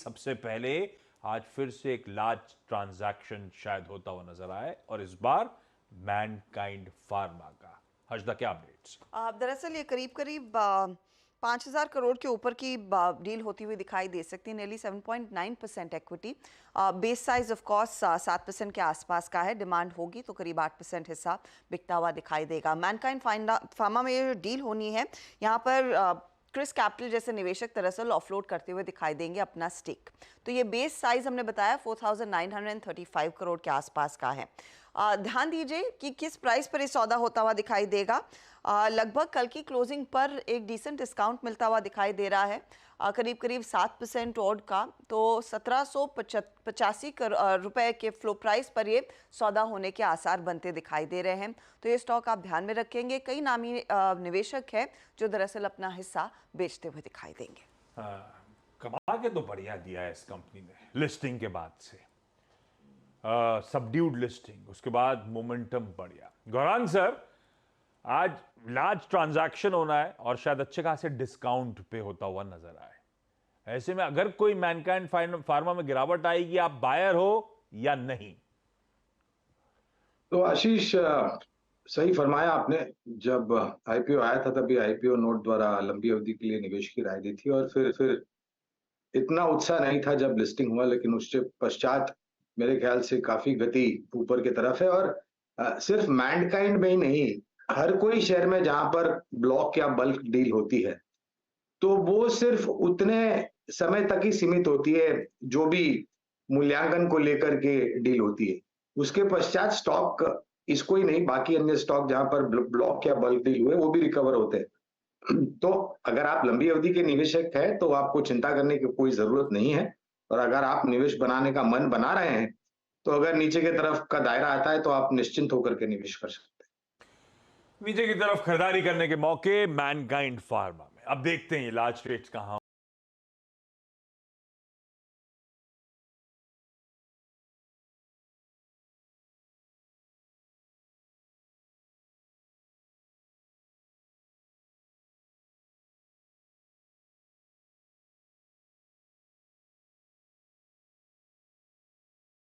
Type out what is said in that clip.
सबसे पहले आज फिर से एक लार्ज ट्रांजैक्शन शायद होता हुआ नजर आए और इस बार मैनकाइंड फार्मा का। हर्षदा, क्या अपडेट्स? दरअसल ये करीब करीब 5,000 करोड़ के ऊपर की डील होती हुई दिखाई दे सकती है। नेली 7.9% equity, base size of course 7% के आसपास का है। डिमांड होगी तो करीब 8% हिस्सा बिकता हुआ दिखाई देगा। मैनकाइंड फार्मा में ये डील होनी है, यहाँ पर क्रिस कैपिटल जैसे निवेशक दरअसल ऑफलोड करते हुए दिखाई देंगे अपना स्टेक। तो ये बेस साइज हमने बताया 4,935 करोड़ के आसपास का है। ध्यान दीजिए कि किस प्राइस पर ये सौदा होता हुआ दिखाई देगा। लगभग कल की क्लोजिंग पर एक डिसेंट डिस्काउंट मिलता हुआ दिखाई दे रहा है, करीब करीब 7% ऑड का। तो 1785 रुपए के फ्लो प्राइस पर ये सौदा होने के आसार बनते दिखाई दे रहे हैं। तो ये स्टॉक आप ध्यान में रखेंगे। कई नामी निवेशक हैं जो दरअसल अपना हिस्सा बेचते हुए दिखाई देंगे। कमा के तो बढ़िया दिया है इस कंपनी ने लिस्टिंग के बाद से। सबड्यूड लिस्टिंग, उसके बाद मोमेंटम बढ़िया। गौरांग सर, आज लार्ज ट्रांजैक्शन होना है और शायद अच्छे खासे डिस्काउंट पे होता हुआ नजर आए। ऐसे में अगर कोई मैनकाइंड फार्मा में गिरावट आएगी, आप बायर हो या नहीं? तो आशीष, सही फरमाया आपने। जब आईपीओ आया था तभी आईपीओ नोट द्वारा लंबी अवधि के लिए निवेश की राय दी थी और फिर इतना उत्साह नहीं था जब लिस्टिंग हुआ, लेकिन उसके पश्चात मेरे ख्याल से काफी गति ऊपर की तरफ है। और सिर्फ मैनकाइंड में ही नहीं, हर कोई शेयर में जहां पर ब्लॉक या बल्क डील होती है तो वो सिर्फ उतने समय तक ही सीमित होती है जो भी मूल्यांकन को लेकर के डील होती है। उसके पश्चात स्टॉक, इसको ही नहीं बाकी अन्य स्टॉक जहां पर ब्लॉक या बल्क डील हुए वो भी रिकवर होते हैं। तो अगर आप लंबी अवधि के निवेशक हैं तो आपको चिंता करने की कोई जरूरत नहीं है। और अगर आप निवेश बनाने का मन बना रहे हैं तो अगर नीचे की तरफ का दायरा आता है तो आप निश्चिंत होकर के निवेश कर सकते हैं। नीचे की तरफ खरीदारी करने के मौके मैनकाइंड फार्मा में। अब देखते हैं ये लार्ज ट्रेड्स कहां